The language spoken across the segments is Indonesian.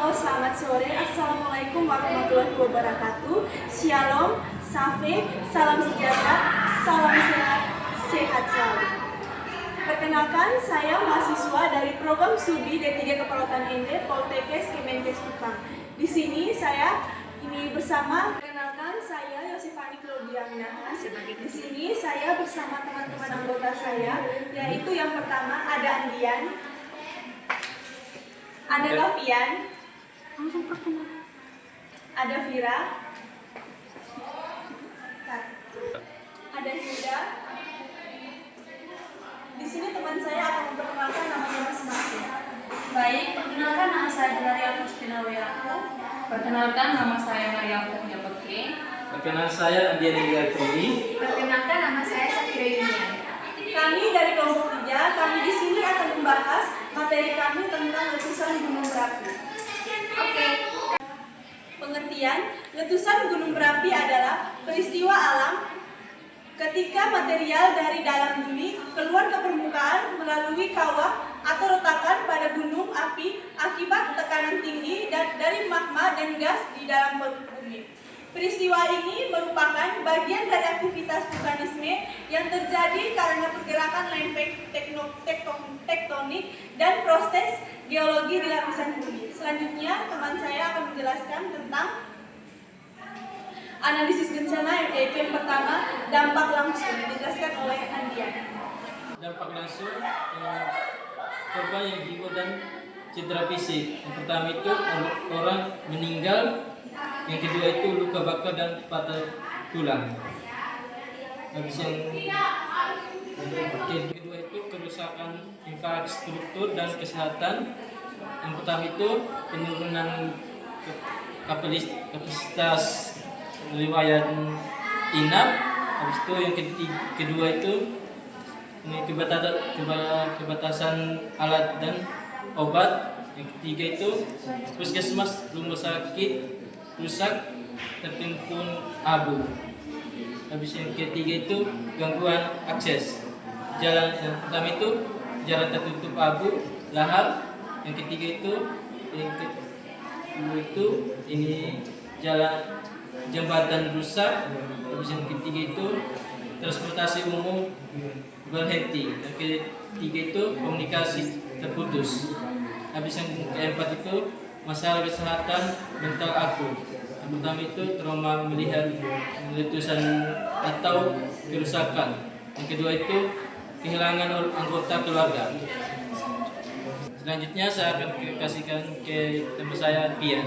Halo, selamat sore. Assalamualaikum warahmatullahi wabarakatuh. Shalom, safe, salam sejahtera, salam sehat, sehat selalu. Perkenalkan, saya mahasiswa dari program Studi D3 Keperawatan ND Poltekkes Kemenkes Kupang. Di sini saya bersama, perkenalkan saya Yosifani Claudiana. Di sini saya bersama teman-teman anggota saya, yaitu yang pertama ada Andian, ada Gavian, ada Vira, ada Hilda. Di sini teman saya akan memperkenalkan namanya masing-masing. Baik, perkenalkan nama saya Gloria Agustina Wiratno. Perkenalkan nama saya Maria Fatia Beke. Perkenalkan saya Andian Iliarturi. Perkenalkan nama saya Safira Yunian. Kami dari kelompok 3, kami di sini akan membahas materi kami tentang letusan gunung berapi. Oke. Pengertian, letusan gunung berapi adalah peristiwa alam ketika material dari dalam bumi keluar ke permukaan melalui kawah atau retakan pada gunung api akibat tekanan tinggi dari magma dan gas di dalam perut bumi. Peristiwa ini merupakan bagian dari aktivitas vulkanisme yang terjadi karena pergerakan lempeng tektonik dan proses geologi di lapisan bumi. Selanjutnya, teman saya akan menjelaskan tentang analisis bencana, yaitu yang pertama, dampak langsung, dijelaskan oleh Andian. Dampak langsung korban yang jiwa dan cedera fisik. Yang pertama itu orang meninggal, yang kedua itu luka bakar dan patah tulang. Habis yang kedua itu kerusakan infrastruktur dan kesehatan. Yang pertama itu penurunan kapasitas riwayat inap. Habis itu yang kedua itu ini kebatasan alat dan obat. Yang ketiga itu puskesmas rumah sakit rusak tertimbun abu. Habis yang ketiga itu gangguan akses jalan. Yang pertama itu jalan tertutup abu lahar. Yang ketiga itu ini jalan jembatan rusak. Habis yang ketiga itu transportasi umum berhenti. Yang ketiga itu komunikasi terputus. Habis yang keempat itu masalah kesehatan mental akut. Yang pertama itu trauma melihat letusan atau kerusakan. Yang kedua itu kehilangan anggota keluarga. Selanjutnya saya akan kasihkan ke teman saya Pian.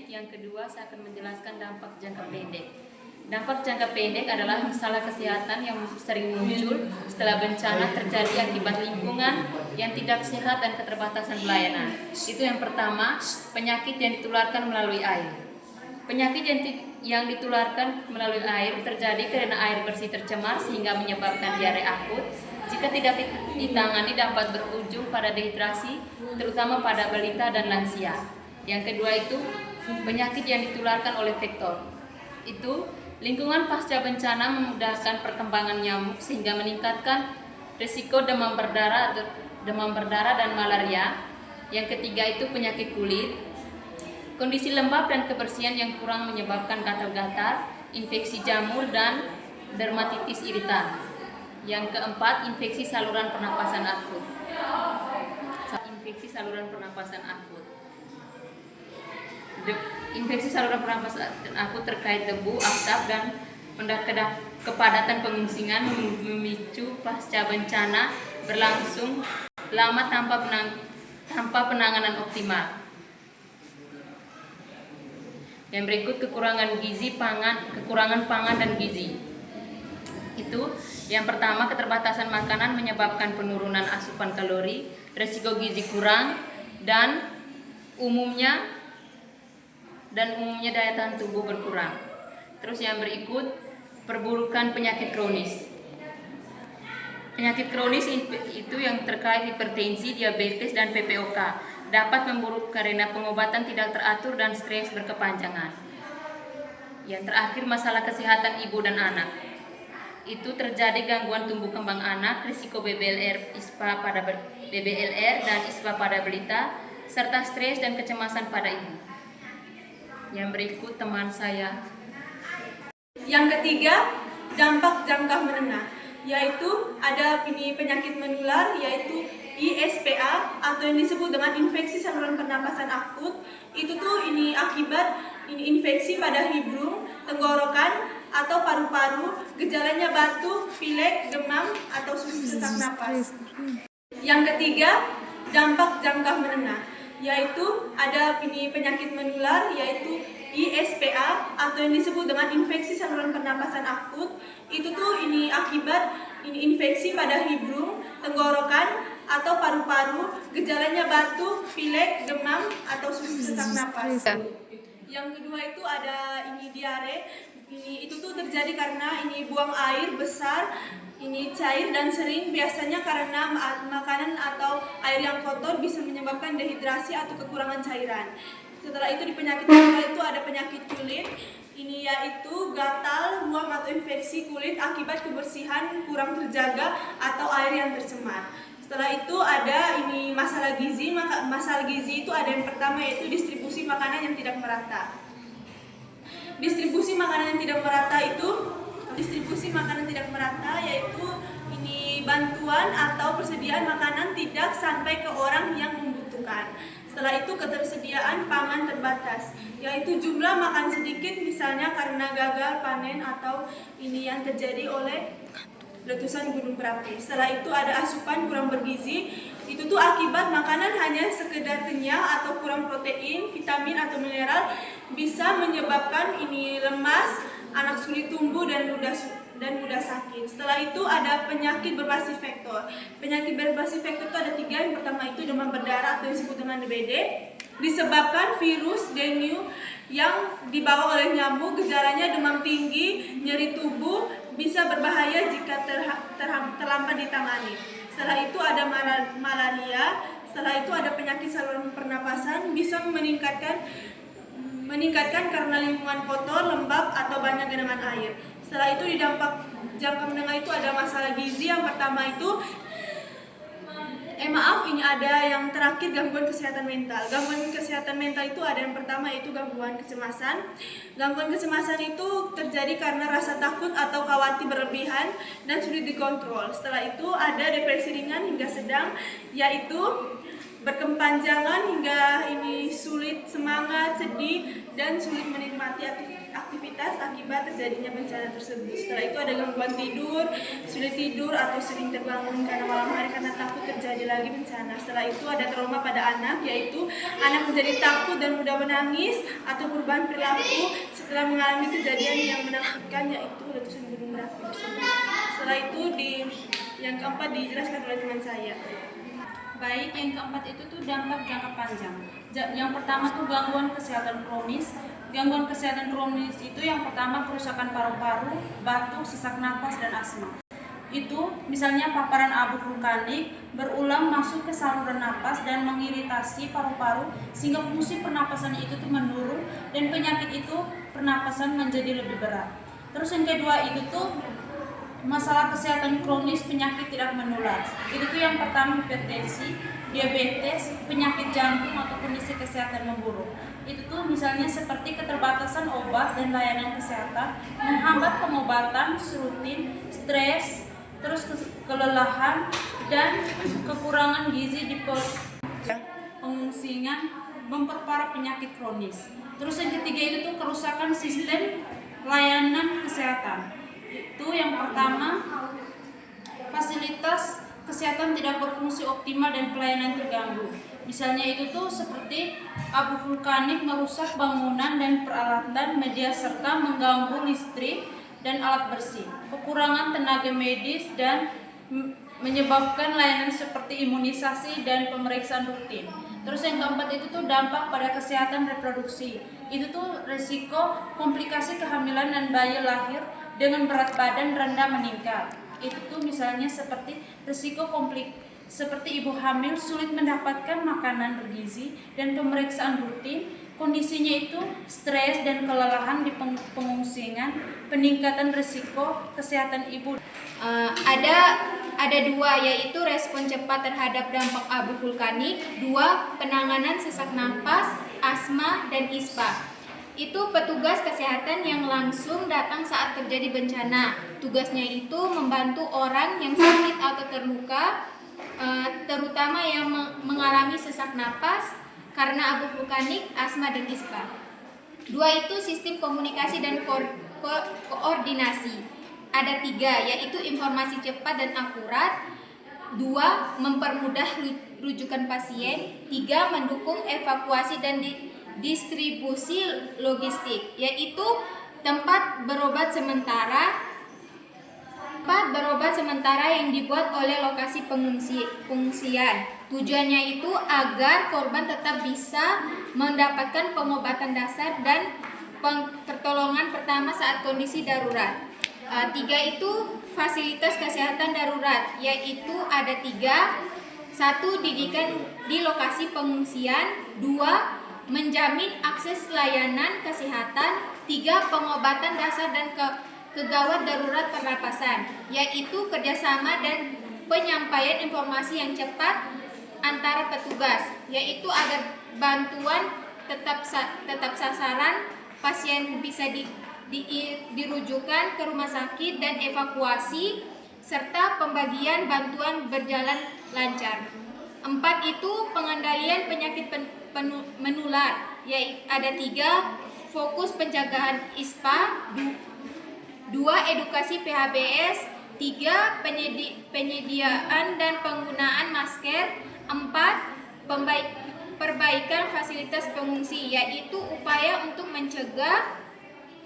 Yang kedua, saya akan menjelaskan dampak jangka pendek. Dampak jangka pendek adalah masalah kesehatan yang sering muncul setelah bencana terjadi akibat lingkungan yang tidak sehat dan keterbatasan pelayanan. Itu yang pertama, penyakit yang ditularkan melalui air. Penyakit yang ditularkan melalui air terjadi karena air bersih tercemar sehingga menyebabkan diare akut. Jika tidak ditangani dapat berujung pada dehidrasi, terutama pada balita dan lansia. Yang kedua itu penyakit yang ditularkan oleh vektor. Itu lingkungan pasca bencana memudahkan perkembangan nyamuk sehingga meningkatkan risiko demam berdarah dan malaria. Yang ketiga itu penyakit kulit. Kondisi lembab dan kebersihan yang kurang menyebabkan gatal-gatal, infeksi jamur dan dermatitis iritan. Yang keempat, infeksi saluran pernapasan akut. Infeksi saluran pernapasan akut. Infeksi saluran pernapasan akut terkait debu, asap dan kepadatan pengungsian memicu pasca bencana berlangsung lama tanpa penanganan optimal. Yang berikut kekurangan pangan dan gizi. Itu yang pertama, keterbatasan makanan menyebabkan penurunan asupan kalori, resiko gizi kurang dan umumnya daya tahan tubuh berkurang. Terus yang berikut perburukan penyakit kronis. Penyakit kronis itu yang terkait hipertensi, diabetes dan PPOK dapat memburuk karena pengobatan tidak teratur dan stres berkepanjangan. Yang terakhir, masalah kesehatan ibu dan anak. Itu terjadi gangguan tumbuh kembang anak, risiko BBLR dan ISPA pada balita, serta stres dan kecemasan pada ibu. Yang berikut teman saya. Yang ketiga, dampak jangka menengah, yaitu ada ini penyakit menular, yaitu ISPA atau yang disebut dengan infeksi saluran pernapasan akut. Itu tuh ini akibat ini infeksi pada hidung, tenggorokan atau paru-paru, gejalanya batuk, pilek, demam atau sesak napas. Yang ketiga, dampak jangka menengah, yaitu ada ini penyakit menular, yaitu ISPA atau yang disebut dengan infeksi saluran pernapasan akut. Itu tuh ini akibat ini infeksi pada hidung, tenggorokan atau paru-paru, gejalanya batuk, pilek, demam atau sesak napas. Yang kedua itu ada ini diare. Itu tuh terjadi karena ini buang air besar, ini cair dan sering, biasanya karena makanan atau air yang kotor bisa menyebabkan dehidrasi atau kekurangan cairan. Setelah itu di penyakit kedua itu ada penyakit kulit. Ini yaitu gatal, ruam atau infeksi kulit akibat kebersihan kurang terjaga atau air yang tercemar. Setelah itu ada ini masalah gizi. Masalah gizi itu ada yang pertama yaitu distribusi makanan yang tidak merata. Distribusi makanan yang tidak merata yaitu ini bantuan atau persediaan makanan tidak sampai ke orang yang membutuhkan. Setelah itu ketersediaan pangan terbatas, yaitu jumlah makan sedikit misalnya karena gagal panen atau ini yang terjadi oleh letusan gunung berapi. Setelah itu ada asupan kurang bergizi. Itu tuh akibat makanan hanya sekedar kenyang atau kurang protein, vitamin atau mineral, bisa menyebabkan ini lemas, anak sulit tumbuh dan mudah sakit. Setelah itu ada penyakit berbasis vektor. Penyakit berbasis vektor itu ada 3. Yang pertama itu demam berdarah atau disebut dengan DBD, disebabkan virus dengue yang dibawa oleh nyamuk. Gejalanya demam tinggi, nyeri tubuh, bisa berbahaya jika terlambat ditangani. Setelah itu ada malaria. Setelah itu ada penyakit saluran pernapasan, bisa meningkatkan karena lingkungan kotor, lembab atau banyak genangan air. Setelah itu di dampak jangka menengah itu ada masalah gizi. Yang pertama itu ini ada yang terakhir gangguan kesehatan mental. Gangguan kesehatan mental itu ada yang pertama yaitu gangguan kecemasan. Gangguan kecemasan itu terjadi karena rasa takut atau khawatir berlebihan dan sulit dikontrol. Setelah itu ada depresi ringan hingga sedang, yaitu berkepanjangan hingga ini sulit semangat, sedih, dan sulit menikmati aktivitas akibat terjadinya bencana tersebut. Setelah itu ada gangguan tidur, sulit tidur atau sering terbangun karena malam hari karena takut terjadi lagi bencana. Setelah itu ada trauma pada anak, yaitu anak menjadi takut dan mudah menangis atau perubahan perilaku setelah mengalami kejadian yang menakutkan, yaitu letusan gunung berapi tersebut. Setelah itu yang keempat dijelaskan oleh teman saya. Baik, yang keempat itu tuh dampak jangka panjang. Yang pertama tuh gangguan kesehatan kronis. Gangguan kesehatan kronis itu yang pertama kerusakan paru-paru, batuk, sesak napas, dan asma. Itu misalnya paparan abu vulkanik berulang masuk ke saluran napas dan mengiritasi paru-paru sehingga fungsi pernapasan itu tuh menurun dan penyakit itu pernapasan menjadi lebih berat. Terus yang kedua itu tuh masalah kesehatan kronis penyakit tidak menular. Itu tuh yang pertama hipertensi, diabetes, penyakit jantung atau kondisi kesehatan memburuk. Itu tuh misalnya seperti keterbatasan obat dan layanan kesehatan, menghambat pengobatan rutin, stres, terus kelelahan dan kekurangan gizi di pengungsingan, memperparah penyakit kronis. Terus yang ketiga itu tuh kerusakan sistem layanan kesehatan. Itu yang pertama, fasilitas kesehatan tidak berfungsi optimal dan pelayanan terganggu. Misalnya itu tuh seperti abu vulkanik merusak bangunan dan peralatan media serta mengganggu listrik dan alat bersih. Kekurangan tenaga medis dan menyebabkan layanan seperti imunisasi dan pemeriksaan rutin. Terus yang keempat itu tuh dampak pada kesehatan reproduksi. Itu tuh risiko komplikasi kehamilan dan bayi lahir dengan berat badan rendah meningkat. Itu tuh misalnya seperti risiko seperti ibu hamil sulit mendapatkan makanan bergizi dan pemeriksaan rutin. Kondisinya itu stres dan kelelahan di pengungsingan, peningkatan risiko kesehatan ibu. Ada ada 2, yaitu respon cepat terhadap dampak abu vulkanik, 2 penanganan sesak napas, asma, dan ISPA. Itu petugas kesehatan yang langsung datang saat terjadi bencana. Tugasnya itu membantu orang yang sakit atau terluka, terutama yang mengalami sesak napas karena abu vulkanik, asma, dan ISPA. 2 itu sistem komunikasi dan koordinasi. Ada 3, yaitu informasi cepat dan akurat, 2 mempermudah rujukan pasien, 3 mendukung evakuasi dan distribusi logistik, yaitu tempat berobat sementara yang dibuat oleh lokasi pengungsian. Tujuannya itu agar korban tetap bisa mendapatkan pengobatan dasar dan pertolongan pertama saat kondisi darurat. 3 itu fasilitas kesehatan darurat, yaitu ada 3. 1 didikan di lokasi pengungsian, 2 menjamin akses layanan kesehatan, 3 pengobatan dasar dan kegawat darurat pernapasan, yaitu kerjasama dan penyampaian informasi yang cepat antara petugas, yaitu agar bantuan tetap sasaran, pasien bisa dirujukan ke rumah sakit dan evakuasi, serta pembagian bantuan berjalan lancar. 4 itu pengendalian penyakit menular, yaitu ada 3 fokus pencegahan ISPA, 2 edukasi PHBS, 3 penyediaan dan penggunaan masker, 4 perbaikan fasilitas pengungsi, yaitu upaya untuk mencegah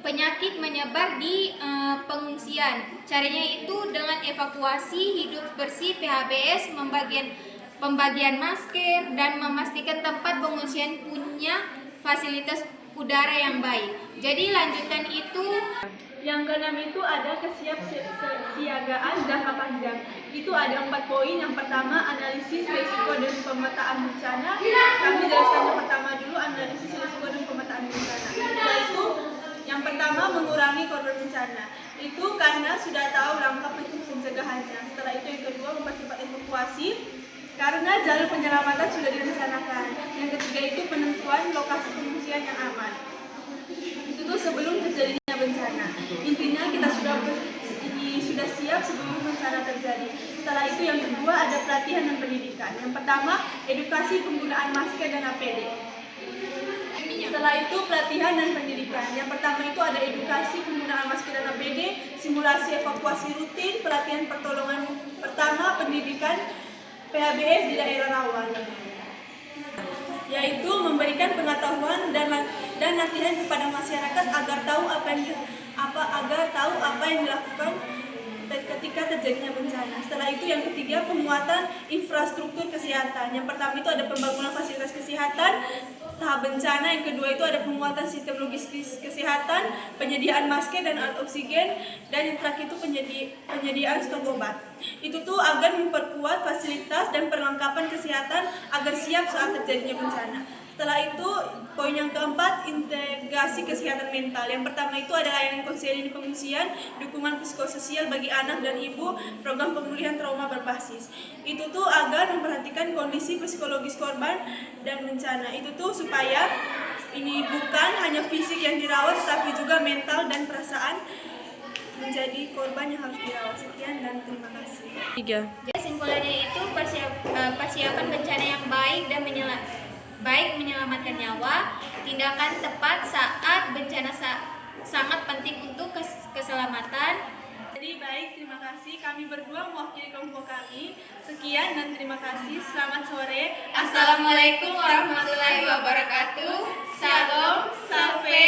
penyakit menyebar di pengungsian. Caranya itu dengan evakuasi, hidup bersih, PHBS, pembagian masker, dan memastikan tempat pengungsian punya fasilitas udara yang baik. Jadi lanjutan itu Yang keenam itu ada kesiapsiagaan jangka panjang. Itu ada 4 poin. Yang pertama, analisis risiko dan pemetaan bencana. Kami jelaskan yang pertama dulu, analisis risiko dan pemetaan bencana. Yaitu yang pertama, mengurangi korban bencana. Itu karena sudah tahu langkah pencegahannya. Setelah itu yang kedua, mempercepat evakuasi karena jalur penyelamatan sudah direncanakan. Yang ketiga itu penentuan lokasi pengungsian yang aman. Itu tuh sebelum terjadinya bencana. Intinya kita sudah siap sebelum bencana terjadi. Setelah itu yang kedua ada pelatihan dan pendidikan. Yang pertama, edukasi penggunaan masker dan APD. Setelah itu pelatihan dan pendidikan. Yang pertama itu ada edukasi penggunaan masker dan APD, simulasi evakuasi rutin, pelatihan pertolongan pertama, pendidikan PHBS di daerah rawan, yaitu memberikan pengetahuan dan latihan kepada masyarakat agar tahu apa yang dilakukan ketika terjadinya bencana. Setelah itu yang ketiga, penguatan infrastruktur kesehatan. Yang pertama itu ada pembangunan fasilitas kesehatan tahap bencana. Yang kedua itu ada penguatan sistem logistik kesehatan, penyediaan masker dan alat oksigen, dan yang terakhir itu penyediaan stok obat. Itu tuh agar memperkuat fasilitas dan perlengkapan kesehatan agar siap saat terjadinya bencana. Setelah itu, poin yang keempat, integrasi kesehatan mental. Yang pertama itu ada layanan konseling di pengungsian, dukungan psikososial bagi anak dan ibu, program pemulihan trauma berbasis. Itu tuh agar memperhatikan kondisi psikologis korban dan bencana. Itu tuh supaya ini bukan hanya fisik yang dirawat, tapi juga mental dan perasaan menjadi korban yang harus dirawat. Sekian dan terima kasih. 3. Jadi kesimpulannya itu persiapan bencana yang baik dan menyelamatkan nyawa, tindakan tepat saat bencana sangat penting untuk keselamatan. Jadi baik, terima kasih. Kami berdua mewakili kelompok kami. Sekian dan terima kasih. Selamat sore. Assalamualaikum warahmatullahi wabarakatuh. Shalom, salve,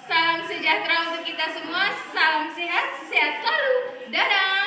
salam sejahtera untuk kita semua. Salam sehat, sehat selalu. Dadah.